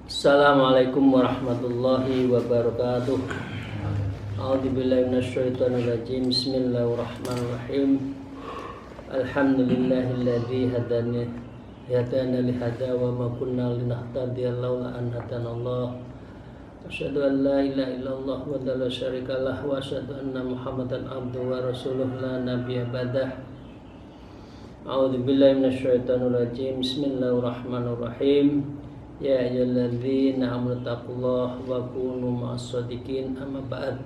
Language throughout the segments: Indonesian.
Assalamualaikum warahmatullahi wabarakatuh. A'udzubillahi minasyaitonirrajim. Bismillahirrahmanirrahim. Alhamdulillahilladzi hadana lihada wa ma kunna linahtadiya laula an hadanallah. Asyhadu an la ilaha illallah wa la syarikalah wa asyhadu anna Muhammadan abduhu wa rasuluh la nabiyya ba'dah. A'udzubillahi minasyaitonirrajim. Bismillahirrahmanirrahim. Ya ayyuhalladzina amanu taqullaha wa kunu ma'as-shadiqin, amma ba'd.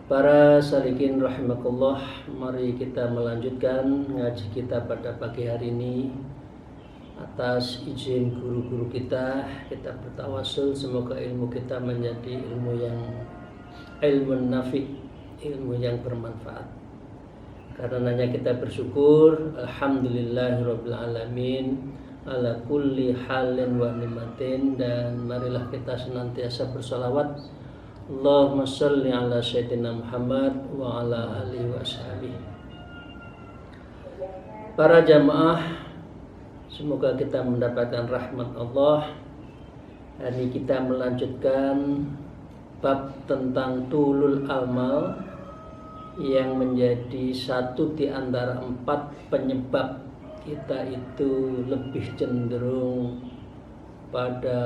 Para salikin rahimakumullah, mari kita melanjutkan ngaji kita pada pagi hari ini. Atas izin guru-guru kita bertawasul semoga ilmu kita menjadi ilmu nafi, ilmu yang bermanfaat. Karenanya kita bersyukur, alhamdulillahirabbil alamin ala kulli halin wa nimatin, dan marilah kita senantiasa bersolawat Allahumma sholli ala sayyidina Muhammad wa ala alihi wa sahbihi. Para jamaah, semoga kita mendapatkan rahmat Allah. Hari kita melanjutkan bab tentang tulul amal yang menjadi satu di antara 4 penyebab kita itu lebih cenderung pada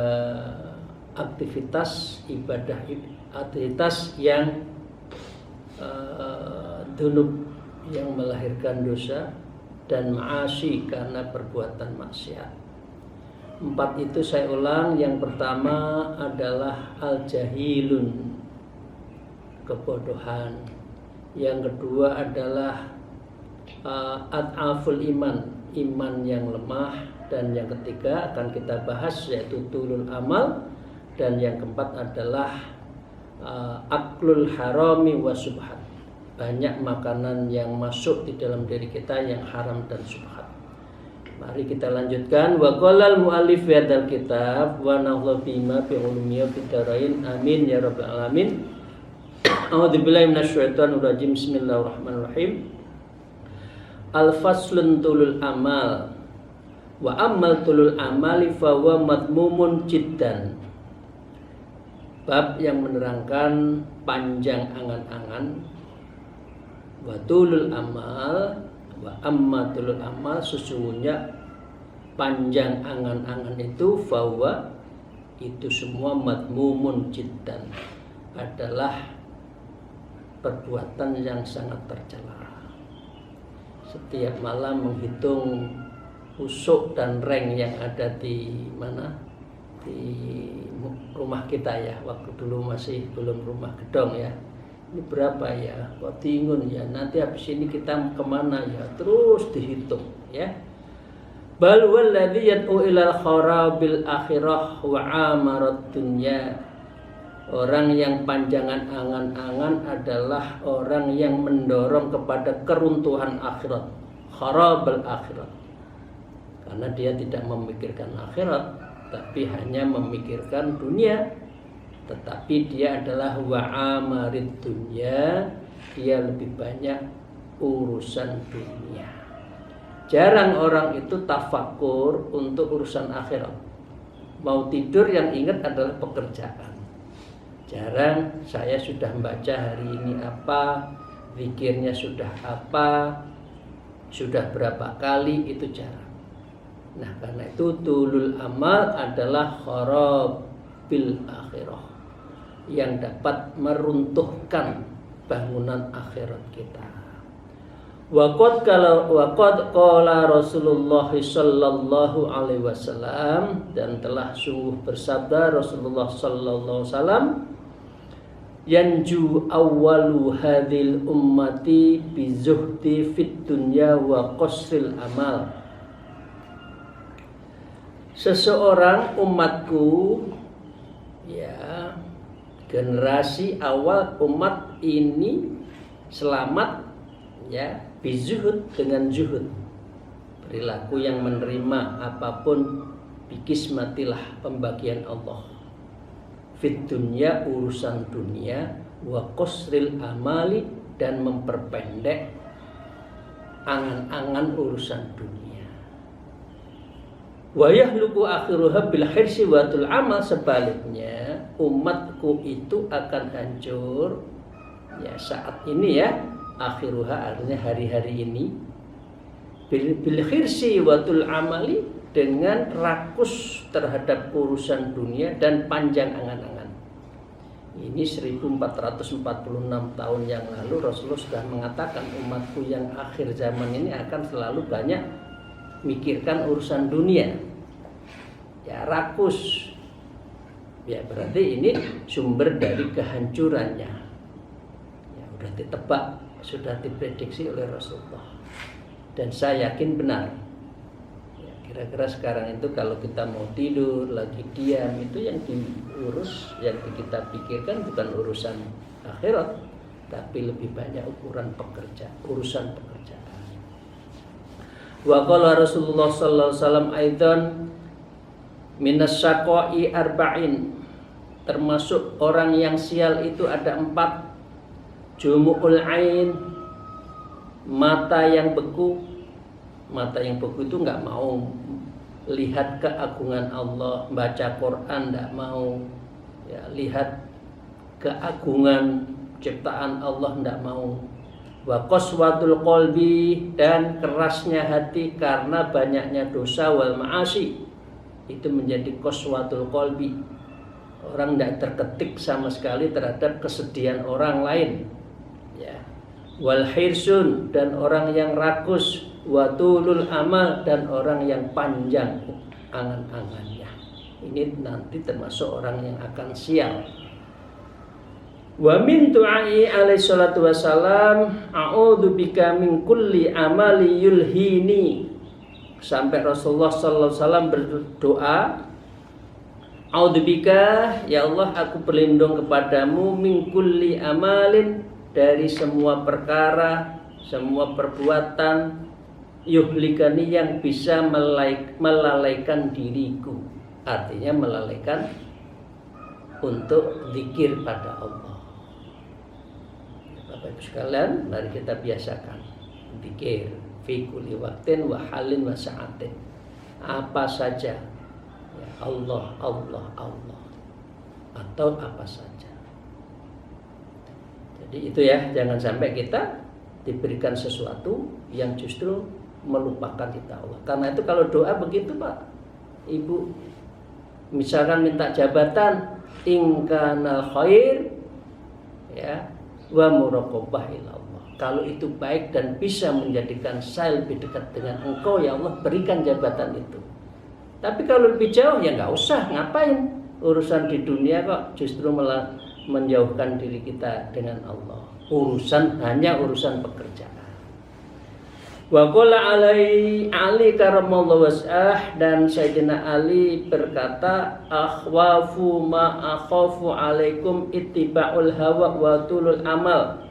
aktivitas ibadah, aktivitas yang dzunub, yang melahirkan dosa, dan ma'asi karena perbuatan maksiat. 4 itu saya ulang. Yang pertama adalah al-jahilun, kebodohan. Yang kedua adalah ad'aful iman, iman yang lemah. Dan yang ketiga akan kita bahas yaitu tulul amal. Dan yang keempat adalah aklul harami wa subhat, banyak makanan yang masuk di dalam diri kita yang haram dan subhat. Mari kita lanjutkan. Wa qala al-mu'allif fi hadzal kitab wa nahlu bima fi ulumiyya bidarain, amin ya rabbal alamin. A'udzubillahi minasyaitonir rajim. Bismillahirrahmanirrahim. Al-faslun tulul amal wa ammal tulul amali fa huwa madmumun jiddan. Bab yang menerangkan panjang angan-angan. Wa tulul amal wa amma tulul amal, sesungguhnya panjang angan-angan itu fa huwa, itu semua madmumun jiddan, adalah perbuatan yang sangat tercela. Setiap malam menghitung usuk dan reng yang ada di mana, di rumah kita ya, waktu dulu masih belum rumah gedong ya. Ini berapa ya, kok tingun ya, nanti habis ini kita kemana ya, terus dihitung ya. Bal walladzi yad'u ilal kharabil akhirah wa amarat dunya. Orang yang panjangan angan-angan adalah orang yang mendorong kepada keruntuhan akhirat, kharabal akhirat. Karena dia tidak memikirkan akhirat, tapi hanya memikirkan dunia. Tetapi dia adalah wa'amarid dunya, dia lebih banyak urusan dunia. Jarang orang itu tafakur untuk urusan akhirat. Mau tidur yang ingat adalah pekerjaan. Jarang saya sudah membaca hari ini apa, zikirnya sudah apa, sudah berapa kali, itu jarang. Nah, karena itu tulul amal adalah kharabil akhirah, yang dapat meruntuhkan bangunan akhirat kita. Waqad qala Rasulullah sallallahu alaihi wasallam, dan telah sungguh bersabda Rasulullah sallallahu alaihi wasallam, yanju awwalu hadhil ummati bizuhdi fit dunya wa qasril amal. Seseorang umatku ya, generasi awal umat ini selamat ya bizuhud, dengan zuhud, perilaku yang menerima apapun bikismatilah, pembagian Allah, fit dunya, urusan dunia, wa qasril amali, dan memperpendek angan-angan urusan dunia. Wa yahluku akhiruha bil hirsi wa tul amal, sebaliknya umatku itu akan hancur ya saat ini ya, akhiruha artinya hari-hari ini, bil hirsi wa tul amali, dengan rakus terhadap urusan dunia dan panjang angan-angan. Ini 1446 tahun yang lalu Rasulullah sudah mengatakan umatku yang akhir zaman ini akan selalu banyak mikirkan urusan dunia. Ya rakus. Ya berarti ini sumber dari kehancurannya. Ya sudah ditebak, sudah diprediksi oleh Rasulullah. Dan saya yakin benar. Kira-kira sekarang itu kalau kita mau tidur, lagi diam, itu yang diurus, yang kita pikirkan bukan urusan akhirat, tapi lebih banyak urusan pekerjaan. Wa qala Rasulullah sallallahu alaihi wasallam aidan minas syaqai arba'in, termasuk orang yang sial itu ada 4. Jumu'ul ain, mata yang beku. Mata yang beku itu nggak mau lihat keagungan Allah, baca Quran nggak mau, ya, lihat keagungan ciptaan Allah nggak mau. Wa qaswatul qalbi, dan kerasnya hati karena banyaknya dosa wal ma'asi, itu menjadi qaswatul qalbi. Orang tidak terketik sama sekali terhadap kesedihan orang lain, ya. Wal hirsun, dan orang yang rakus, watulul amal, dan orang yang panjang angan-angannya. Ini nanti termasuk orang yang akan sial. Wa min du'ai alaihi salatu wassalam, a'udzu bika min kulli amali yulhini. Sampai Rasulullah sallallahu alaihi wasallam berdoa, a'udzu bika, ya Allah aku berlindung kepadamu, min kulli amalin, dari semua perkara, semua perbuatan, yuhlikani, yang bisa melalaikan diriku, artinya melalaikan untuk zikir pada Allah. Bapak Ibu sekalian, mari kita biasakan zikir fi kulli waqtin wa halin wa sa'atin, apa saja ya, Allah Allah Allah, atau apa saja. Jadi itu ya, jangan sampai kita diberikan sesuatu yang justru melupakan kita Allah. Karena itu kalau doa begitu Pak Ibu, misalkan minta jabatan, ingkanal khair ya wa muraqabah ilallah, kalau itu baik dan bisa menjadikan saya lebih dekat dengan Engkau ya Allah, berikan jabatan itu. Tapi kalau lebih jauh ya nggak usah, ngapain urusan di dunia kok justru malah menjauhkan diri kita dengan Allah. Hanya urusan pekerjaan. Wa qala Ali karamallahu wajhah, dan Sayyidina Ali berkata, akhwafu ma akhafu alaikum ittiba'ul hawa wa tulul amal.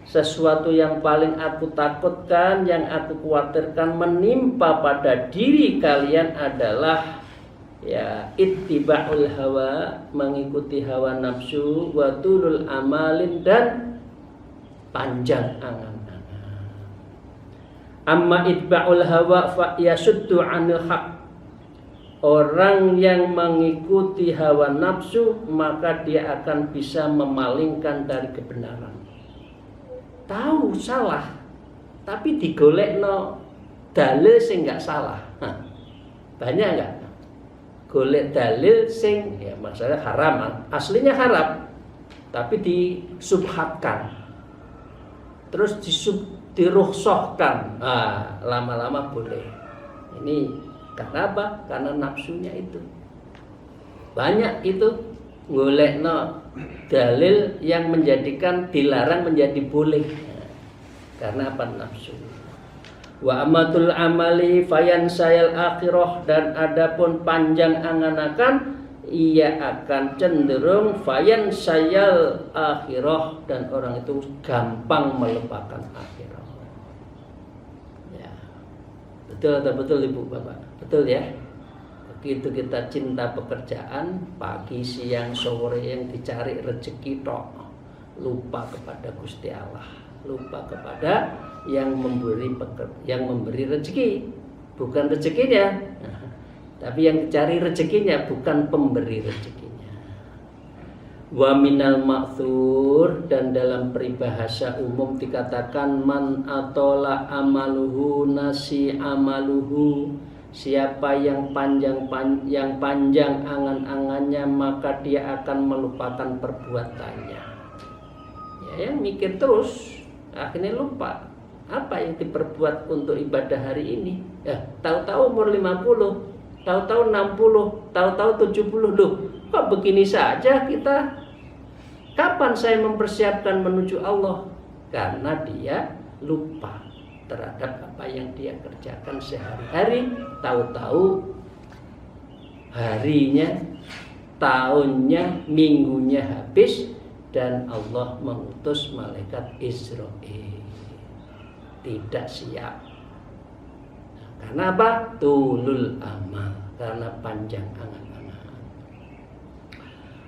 Sesuatu yang paling aku takutkan, yang aku khawatirkan menimpa pada diri kalian adalah ya ittiba'ul hawa, mengikuti hawa nafsu, wa tulul amalin, dan panjang angan. Amma itba'ul hawa fa yasuddu 'anil haq. Orang yang mengikuti hawa nafsu, maka dia akan bisa memalingkan dari kebenaran. Tahu salah, tapi digolekno dalil sing enggak salah. Banyak enggak? Golek dalil sing ya masalah haram, aslinya haram, tapi disubhatkan. Terus dirukhsahkan, lama-lama boleh. Ini karena apa? Karena nafsunya itu banyak, itu golekno dalil yang menjadikan dilarang menjadi boleh, karena apa? Nafsu. Wa amatul amali fayan sayal akhirah, dan adapun panjang angan-angan ia akan cenderung fayan sayal akhirah, dan orang itu gampang melupakan akhirah. Ya. Betul atau betul Ibu Bapak? Betul ya? Begitu kita cinta pekerjaan, pagi, siang, sore yang dicari rezeki tok, lupa kepada Gusti Allah, lupa kepada yang memberi rezeki, bukan rezekinya. Tapi yang dicari rezekinya, bukan pemberi rezekinya. Wa minal ma'thur, dan dalam peribahasa umum dikatakan man atola amaluhu nasi amaluhu. Siapa yang panjang angan-angannya, maka dia akan melupakan perbuatannya. Ya, yang mikir terus akhirnya lupa apa yang diperbuat untuk ibadah hari ini. Ya, tahu-tahu umur 50, tahu-tahu 60, tahu-tahu 70. Loh, kok begini saja kita? Kapan saya mempersiapkan menuju Allah? Karena dia lupa terhadap apa yang dia kerjakan sehari-hari. Tahu-tahu harinya, tahunnya, minggunya habis, dan Allah mengutus malaikat Israil. Tidak siap. Karena apa? Tulul amal, karena panjang angan-angan.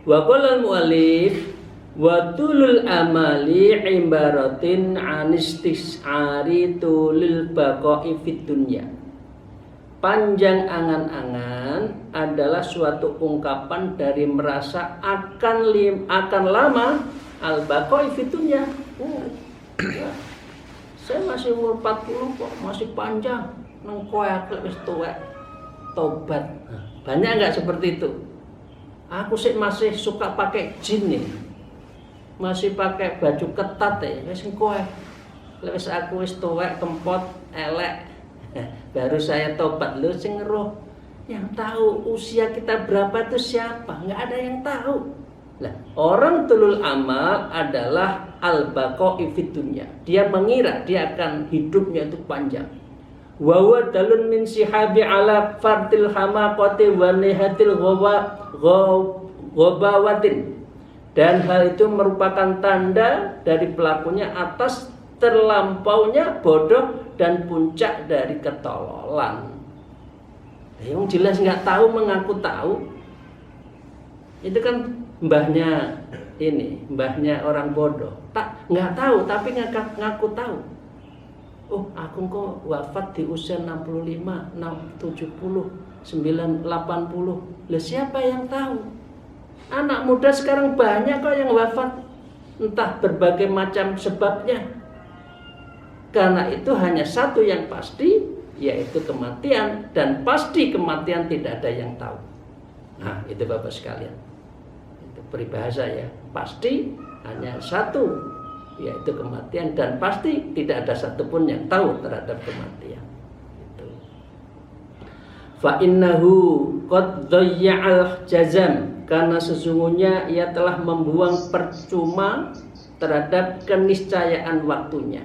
Wa qala al-mu'allif wa tulul amali ibaratin anistis'ari tulil baqa'i fid dunya. Panjang angan-angan adalah suatu ungkapan dari merasa akan lama al-baqa'i fid dunya. Saya masih umur 40 kok, masih panjang. Nengkoyak wis tuwek, tobat. Banyak enggak seperti itu? Aku sih masih suka pakai jin nih, masih pakai baju ketat ya, wis nengkoyak. Wis aku wis tuwek, kempot, elek, baru saya tobat. Lu sing ngeruh. Yang tahu usia kita berapa itu siapa? Enggak ada yang tahu. Nah, orang tulul amal adalah al-baqa'i fid dunya. Dia mengira dia akan hidupnya itu panjang. Wa huwa dalun min sihabi ala fardil hamaqati wa nihatil ghabawatin. Dan hal itu merupakan tanda dari pelakunya atas terlampaunya bodoh dan puncak dari ketololan. Yang jelas nggak tahu mengaku tahu. Itu kan mbahnya orang bodoh. Nggak tahu tapi ngaku tahu. Oh, aku kok wafat di usia 65, 70, 80. Lah siapa yang tahu? Anak muda sekarang banyak kok yang wafat, entah berbagai macam sebabnya. Karena itu hanya satu yang pasti, yaitu kematian, dan pasti kematian tidak ada yang tahu. Nah, itu Bapak sekalian. Itu peribahasa ya. Pasti hanya satu, yaitu kematian, dan pasti tidak ada satupun yang tahu terhadap kematian. Itu. Fa innahu qad dhayya'al jazam, karena sesungguhnya ia telah membuang percuma terhadap keniscayaan waktunya.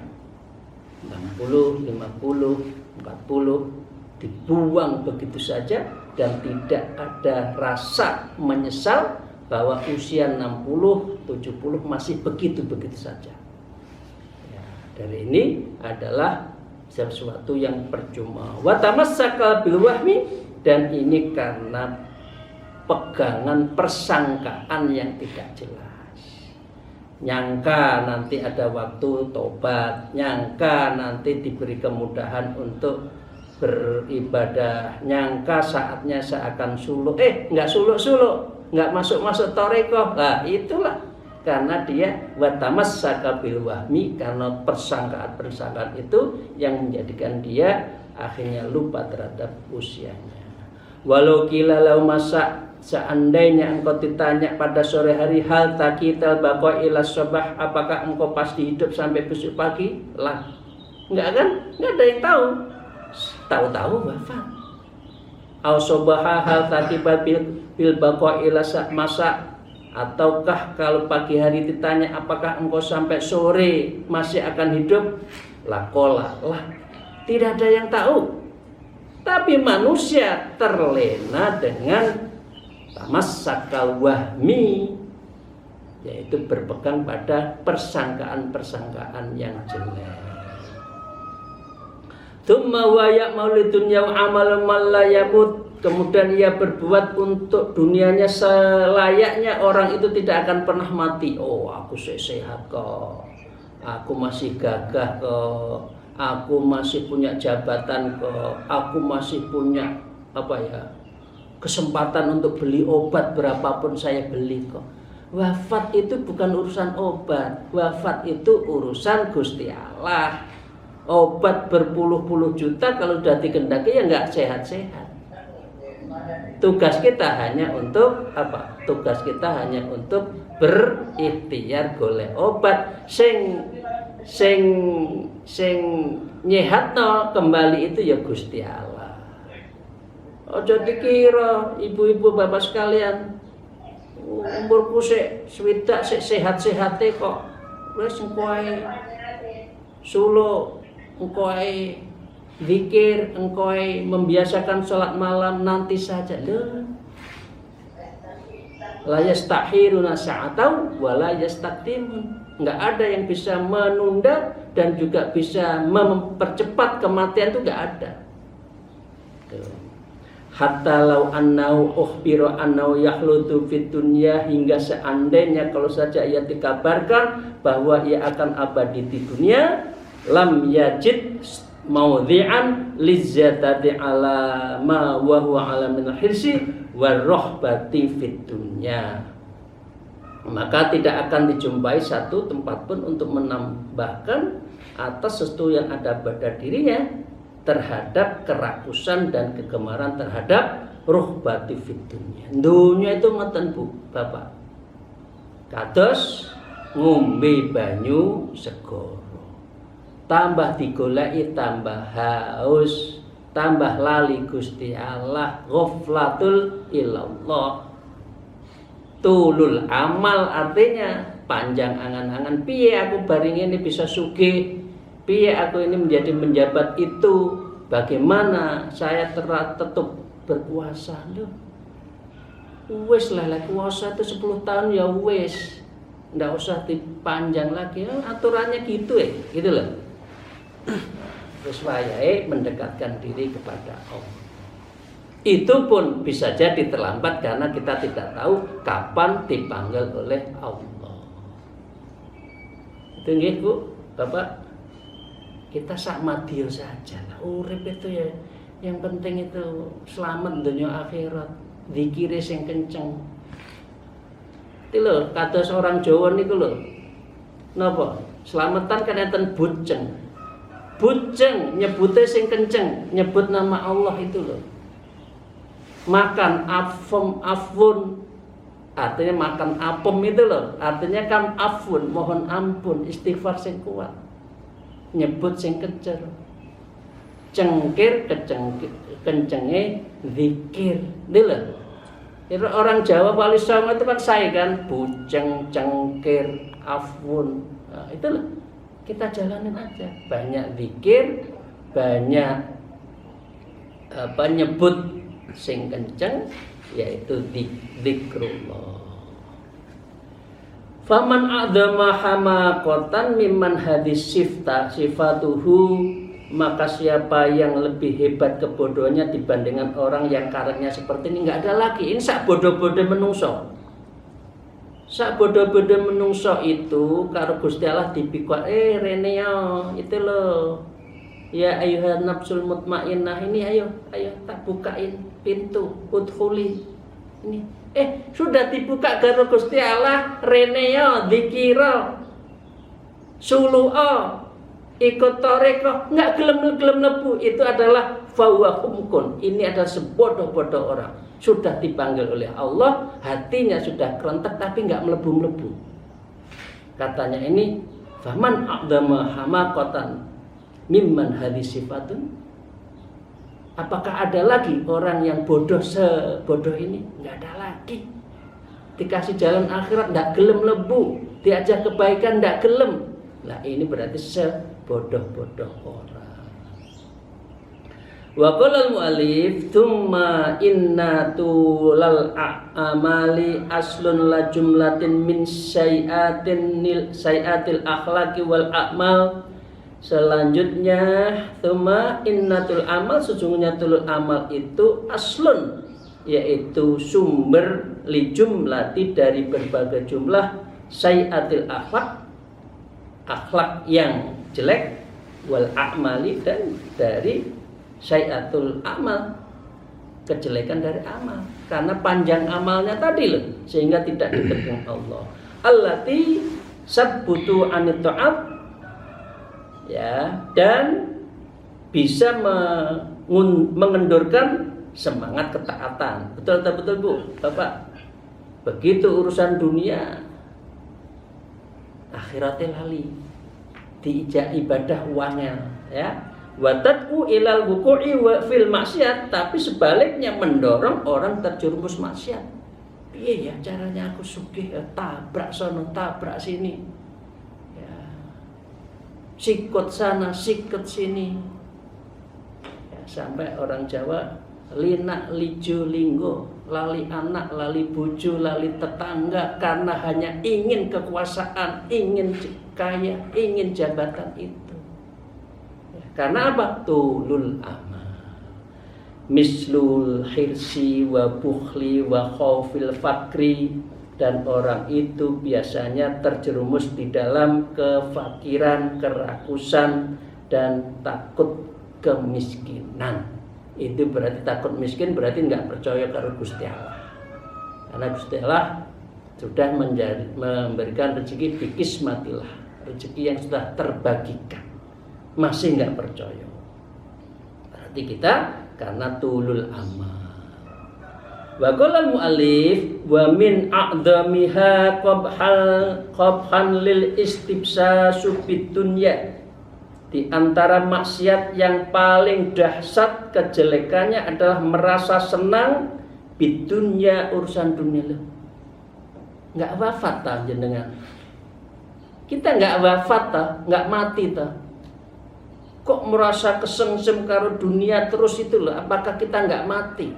60, 50, 40 dibuang begitu saja, dan tidak ada rasa menyesal bahwa usia 60, 70 masih begitu-begitu saja. Ya, dari ini adalah sesuatu yang percuma. Wa tamassaka bil wahmi, dan ini karena pegangan persangkaan yang tidak jelas. Nyangka nanti ada waktu tobat, nyangka nanti diberi kemudahan untuk beribadah, nyangka saatnya seakan suluk, nggak suluk-suluk, nggak masuk-masuk tarekoh. Nah, itulah karena dia watamassaka bil wahmi, karena persangkaan itu yang menjadikan dia akhirnya lupa terhadap usianya. Walau kila lau masa, seandainya engkau ditanya pada sore hari, hal takital baqa ila sabah, apakah engkau pasti hidup sampai besok pagi? Lah, enggak kan? Enggak ada yang tahu. Tahu-tahu wafat. Au sabaha hal takiba bil baqa ila masa, ataukah kalau pagi hari ditanya apakah engkau sampai sore masih akan hidup? Lah, tidak ada yang tahu. Tapi manusia terlena dengan Tamassakal wahmi, yaitu berpegang pada persangkaan-persangkaan yang jelek. Tsumma wa ya'malu dunya amal man la yamut. Kemudian ia berbuat untuk dunianya selayaknya orang itu tidak akan pernah mati. Oh, aku sehat kok, aku masih gagah kok, aku masih punya jabatan kok, aku masih punya kesempatan untuk beli obat berapapun saya beli kok. Wafat itu bukan urusan obat, wafat itu urusan Gusti Allah. Obat berpuluh-puluh juta kalau sudah dikehendaki ya nggak sehat-sehat. Tugas kita hanya untuk apa? Tugas kita hanya untuk berikhtiar golek obat sing nyehatno kembali itu ya Gusti Allah. Ojo dikira ibu-ibu bapak sekalian umurku sik swidak sik sehat-sehate kok wis engko ae sulo, engko ae zikir, engkau membiasakan sholat malam nanti saja. La yastahiruna sa'atau wa la yastaqdimun. Enggak ada yang bisa menunda dan juga bisa mempercepat kematian, itu enggak ada. Hatta law annau ukhbira annau yakhludu fid dunya, hingga seandainya kalau saja ia dikabarkan bahwa ia akan abadi di dunia, lam yajid maudhi'an lizzatati ala ma wa huwa ala min hirsi warahbati fid dunya. Maka tidak akan dijumpai satu tempat pun untuk menambahkan atas sesuatu yang ada pada dirinya terhadap kerakusan dan kegemaran terhadap ruhbati fid dunya. Dunya itu ngoten Bu, Bapak. Kados ngombe banyu segara. Tambah digoleki tambah haus, tambah lali Gusti Allah, ghaflatul ilallah. Tulul amal artinya panjang angan-angan, piye aku baring ini bisa sugih, piye aku ini menjadi menjabat itu, bagaimana saya tetap berpuasa. Loh, wis lah puasa itu 10 tahun ya wis, ndak usah dipanjang lagi, aturannya gitu gitu loh. Terus wayahe mendekatkan diri kepada Allah. Itu pun bisa jadi terlambat karena kita tidak tahu kapan dipanggil oleh Allah. Itu nggih Bu, Bapak. Kita sak madya saja. Urip itu ya yang penting itu selamat dunia akhirat. Zikire sing kenceng. Iki lho, kados orang Jawa niku lho. Napa? Slametan kan enten bujeng. Bujeng nyebute sing kenceng, nyebut nama Allah itu loh. Makan afun artinya makan apem itu loh, artinya kan afun, mohon ampun, istighfar sing kuat. Nyebut sing kecer. Cengkir kencenge zikir. Lho. Orang Jawa Bali Songo itu kan saya kan bujeng, cengkir, afun. Nah, itu loh. Kita jalanin aja, banyak zikir, banyak nyebut sing kenceng, yaitu zikrullah. Faman a'dzama hamaqatan mimman hadis sifatuhu, maka siapa yang lebih hebat kebodohannya dibandingkan orang yang karakternya seperti ini, nggak ada lagi. Ini sak bodoh-bodoh menungso. Sak bodoh-bodoh menungso itu karo Gusti Allah dipikir, rene yo, itu loh. Ya ayuhan nafsul mutmainnah, ini ayo tak bukain pintu, udkhuli. Ini sudah dibuka karo Gusti Allah, rene yo dikira sulu'a ikut toreko, enggak gelem lebu, itu adalah fawa humkun. Ini adalah sebodoh-bodoh orang. Sudah dipanggil oleh Allah, hatinya sudah kerentek tapi enggak melebu-melebu. Katanya ini faman a'dama hamaqatan mimman hadis sifatun. Apakah ada lagi orang yang bodoh sebodoh ini? Enggak ada lagi. Dikasih jalan akhirat enggak gelem lebu, diajak kebaikan enggak gelem. Lah ini berarti sebodoh-bodoh orang. Wa qala al-mu'allif thumma inna tulal amali aslun la jumlatin min sayatil akhlaqi wal a'mal. Selanjutnya thumma innatul amal, sesungguhnya tulul amal itu aslun, yaitu sumber li jumlati dari berbagai jumlah sayatil akhlak yang jelek, wal a'mali dan dari sayatul amal, kejelekan dari amal, karena panjang amalnya tadi loh, sehingga tidak diterima Allah. Allati sabbutu anit ta'at, ya, dan bisa mengendurkan semangat ketaatan. Betul Bu, Bapak. Begitu urusan dunia, akhiratil lali, diijak ibadah wangel, ya. Watatku ilal wuku'i wa fil maksiat, tapi sebaliknya mendorong orang terjerumus maksiat. Piye ya caranya aku sugih, tabrak sono tabrak sini, ya, sikut sana sikut sini, ya, sampai orang Jawa linak lijo linggo, lali anak lali bojo lali tetangga, karena hanya ingin kekuasaan, ingin kaya, ingin jabatan itu. Karena apa? Tulul amal. Mislul hirsi wa bukhli wa khaufil fakri. Dan orang itu biasanya terjerumus di dalam kefakiran, kerakusan, dan takut kemiskinan. Itu berarti takut miskin, berarti nggak percaya karo Gusti Allah. Karena Gusti Allah sudah memberikan rezeki bikismatillah, rezeki yang sudah terbagikan. Masih nggak percaya, berarti kita karena tulul amal. Wa qala al-mu'allif wa min a'dhamiha qabhan lil istibsasu bid dunya. Di antara maksiat yang paling dahsyat kejelekannya adalah merasa senang bid dunya, urusan dunia loh. Nggak wafat ta jenengan. Kita nggak wafat ta, nggak mati ta. Kok merasa kesengsem karo dunia terus itu loh? Apakah kita nggak mati?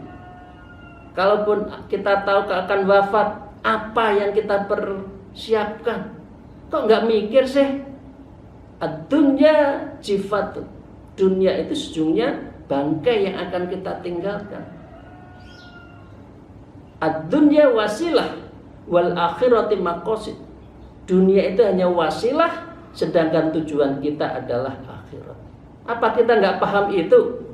Kalaupun kita tahu akan wafat, apa yang kita persiapkan? Kok nggak mikir sih? Ad-dunya jifat. Dunia itu sejujurnya bangkai yang akan kita tinggalkan. Ad-dunya wasilah wal akhirati maqasid. Dunia itu hanya wasilah, sedangkan tujuan kita adalah akhirat. Apa kita nggak paham itu?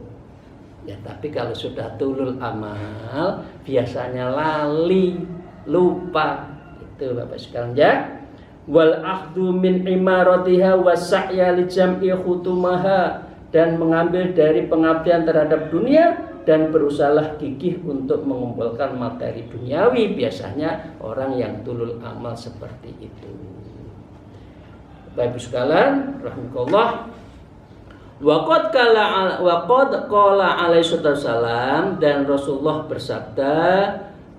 Ya, tapi kalau sudah tulul amal, biasanya lali, lupa. Itu Bapak sekalian ya. Wal ahdu min imaratiha wa sa'ya li jam'i khutumaha, dan mengambil dari pengabdian terhadap dunia dan berusaha gigih untuk mengumpulkan materi duniawi. Biasanya orang yang tulul amal seperti itu. Bapak sekalian, rahimakumullah. Waqad qala alaihi wasallam, dan Rasulullah bersabda,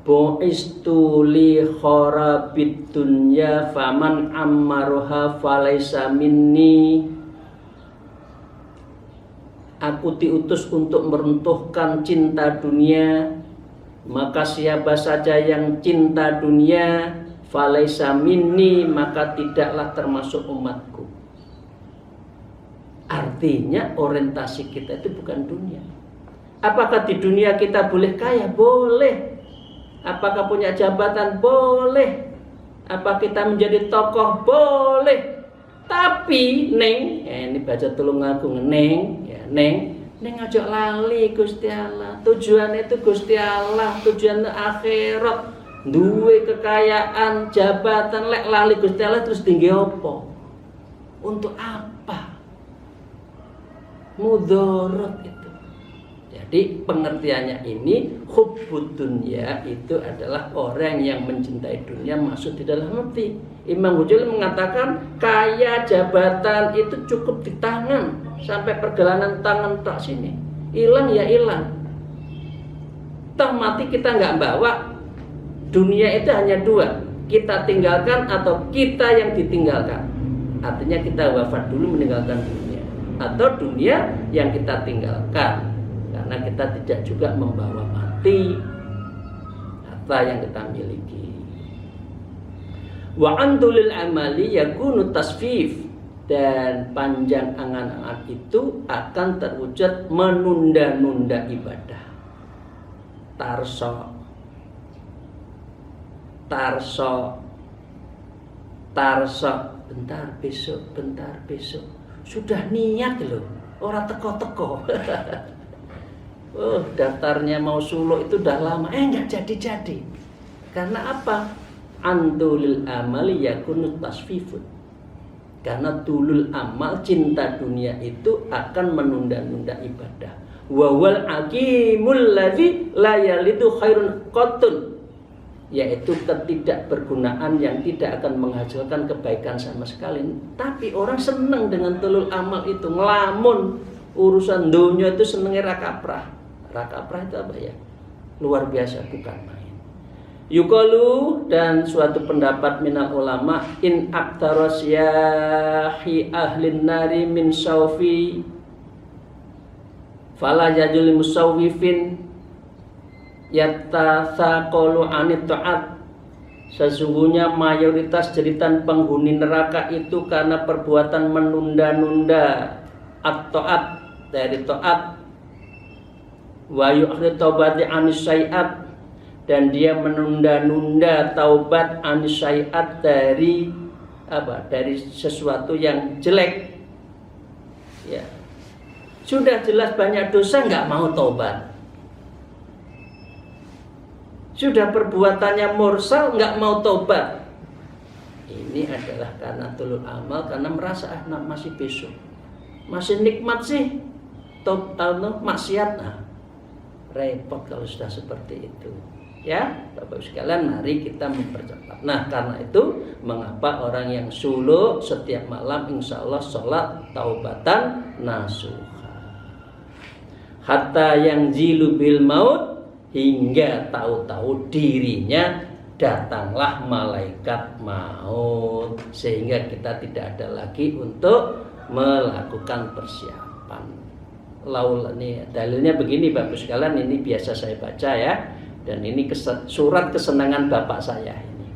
bu'istu li kharabid dunya faman ammaruha falaysa minni. Aku diutus untuk meruntuhkan cinta dunia, maka siapa saja yang cinta dunia, falaysa minni, maka tidaklah termasuk umatku. Artinya orientasi kita itu bukan dunia. Apakah di dunia kita boleh kaya? Boleh. Apakah punya jabatan? Boleh. Apa kita menjadi tokoh? Boleh. Tapi neng, ini baca tulung agung, neng, ya neng ojo lali Gusti Allah. Tujuan itu Gusti Allah, tujuan akhirat. Duwe kekayaan, jabatan, lek lali Gusti Allah terus tinggi opo? Untuk apa? Mudorot itu. Jadi pengertiannya ini, hubbud dunya itu adalah orang yang mencintai dunia masuk di dalam hati. Imam Ghazali mengatakan kaya jabatan itu cukup di tangan, sampai pergelangan tangan tak sini, hilang ya hilang. Toh mati kita nggak bawa. Dunia itu hanya dua, kita tinggalkan atau kita yang ditinggalkan. Artinya kita wafat dulu meninggalkan dunia, atau dunia yang kita tinggalkan. karena kita tidak juga membawa mati harta yang kita miliki. Wa antulil amali yakunu tasfif, dan panjang angan-angan itu akan terwujud menunda-nunda ibadah. Tarso, bentar besok. Sudah niat loh, orang teko-teko. Daftarnya mau suluk itu udah lama, nggak jadi. Karena apa? Antulil amali yakunu tasfifun. Karena tulul amal, cinta dunia itu akan menunda-nunda ibadah. Wa wal aqimul ladzi la yalidu khairun qatun, yaitu ketidakbergunaan yang tidak akan menghasilkan kebaikan sama sekali. Tapi orang senang dengan tulul amal itu, ngelamun urusan dunia itu senengnya rakaprah. Rakaprah itu apa ya? Luar biasa, bukan main. Yuqalu, dan suatu pendapat minal ulama, in aktaros yahi ahlin nari min saufi fala yajul musawwifin yatasaqalu anit ta'at. Sesungguhnya mayoritas jeritan penghuni neraka itu karena perbuatan menunda-nunda at-ta'at, dari ta'at, wa yu'khir taubati anis syai'at, dan dia menunda-nunda taubat anisyai'at, dari apa? Dari sesuatu yang jelek. Ya. Sudah jelas banyak dosa, nggak mau taubat. Sudah perbuatannya mursal, nggak mau taubat. Ini adalah karena tulul amal, karena merasa masih besok, masih nikmat sih maksiat. Repot kalau sudah seperti itu. Ya, Bapak sekalian, mari kita mempercepat. Nah, karena itu mengapa orang yang suluk setiap malam insya Allah sholat taubatan nasuha, hatta yang zilu bil maut, hingga tahu-tahu dirinya datanglah malaikat maut, sehingga kita tidak ada lagi untuk melakukan persiapan. Ini dalilnya begini Bapak sekalian, ini biasa saya baca ya. Dan ini surat kesenangan bapak saya ini.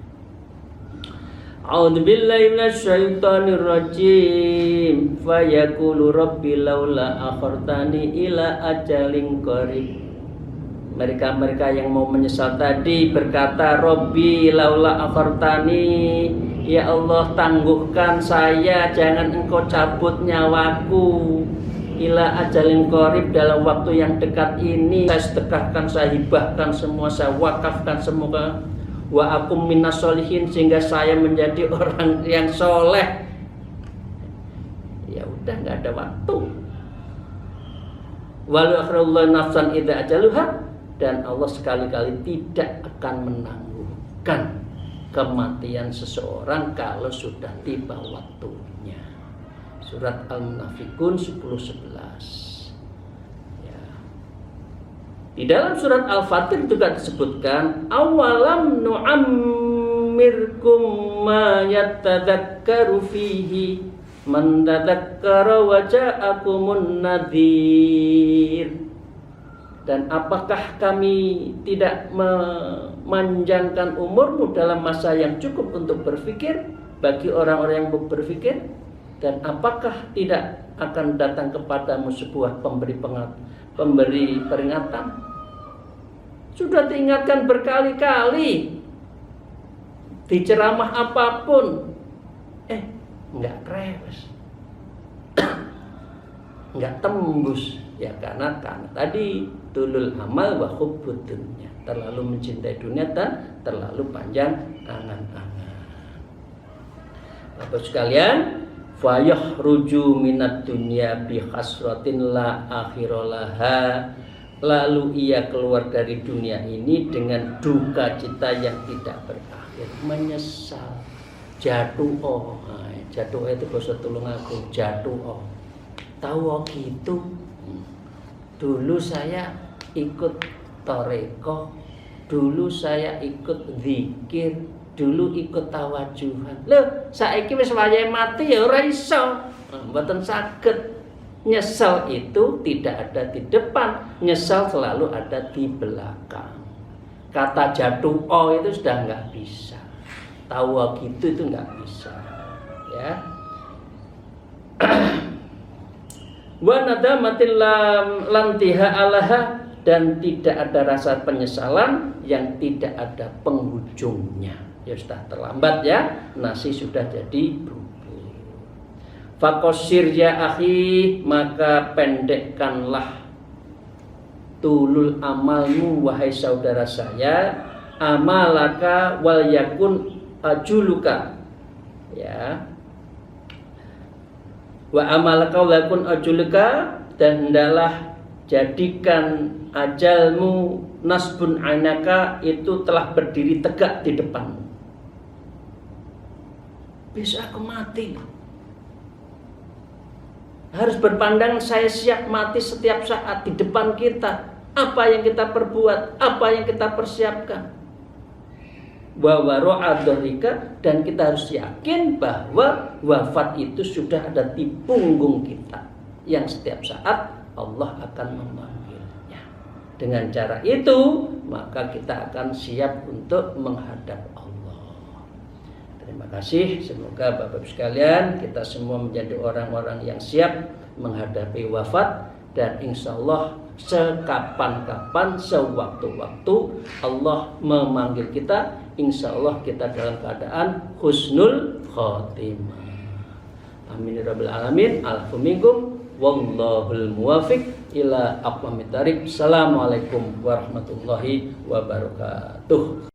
A'udzubillahi minasyaitonir rajim. Fa yaqulu rabbi laula akhartani ila ajalin qarib. Mereka yang mau menyesal tadi berkata, Rabbi laula akhartani, ya Allah tangguhkan saya, jangan engkau cabut nyawaku, ila ajalin qarib, dalam waktu yang dekat ini. Saya sedekahkan, saya hibahkan semua, saya wakafkan semua, wa akum minas sholihin, sehingga saya menjadi orang yang soleh. Ya udah, nggak ada waktu. Walau akhrullah nafsan idza ajaluha, dan Allah sekali-kali tidak akan menangguhkan kematian seseorang kalau sudah tiba waktunya. Surat Al-Munafikun 10:11. Ya. Di dalam surat Al-Fatir juga disebutkan, awalam nu'ammirkum ma yattadakkaru fihi man tadakkara wa ja'akumun nadhir. Dan apakah kami tidak memanjangkan umurmu dalam masa yang cukup untuk berpikir, bagi orang-orang yang berpikir? Dan apakah tidak akan datang kepadamu sebuah pemberi peringatan? Sudah diingatkan berkali-kali, diceramah apapun, enggak krewes, enggak tembus. Ya karena tadi tulul amal wa hubbud dunya, terlalu mencintai dunia dan terlalu panjang angan-angan. Bapak sekalian, fayahruju minad dunya bi hasratin la akhiralaha, lalu ia keluar dari dunia ini dengan duka cita yang tidak berakhir, menyesal, jatuh itu bahasa Tulungagung, jatuh tahu gitu. Dulu saya ikut toreko, dulu saya ikut zikir, dulu ikut tawajuhan. Loh, saiki wis wayahe mati ya ora iso. Mboten saged Nyesal itu tidak ada di depan, nyesal selalu ada di belakang. Kata jatuh itu sudah nggak bisa. Tahu gitu itu nggak bisa. Ya. Wa nadamatil lantiha alaha, dan tidak ada rasa penyesalan yang tidak ada penghujungnya. Ya sudah terlambat ya, nasi sudah jadi bubur. Fakosir ya akhi, maka pendekkanlah tulul amalmu wahai saudara saya, amalaka wal yakun ajuluka, ya. Wa amalaka wal yakun ajuluka, dan hendaklah jadikan ajalmu nasbun ainaka, itu telah berdiri tegak di depanmu. Bisa aku mati, harus berpandang saya siap mati setiap saat di depan kita. Apa yang kita perbuat, apa yang kita persiapkan. Wa waro'adhorika, dan kita harus yakin bahwa wafat itu sudah ada di punggung kita, yang setiap saat Allah akan memanggilnya. Dengan cara itu maka kita akan siap untuk menghadap Allah. Terima kasih. Semoga Bapak-Ibu sekalian kita semua menjadi orang-orang yang siap menghadapi wafat, dan insya Allah sekapan-kapan, sewaktu-waktu Allah memanggil kita, insya Allah kita dalam keadaan husnul khotimah. Amin ya rabbal alamin. Alaikum minkum. Wallahul muwafiq ila aqwamit thariq. Assalamualaikum warahmatullahi wabarakatuh.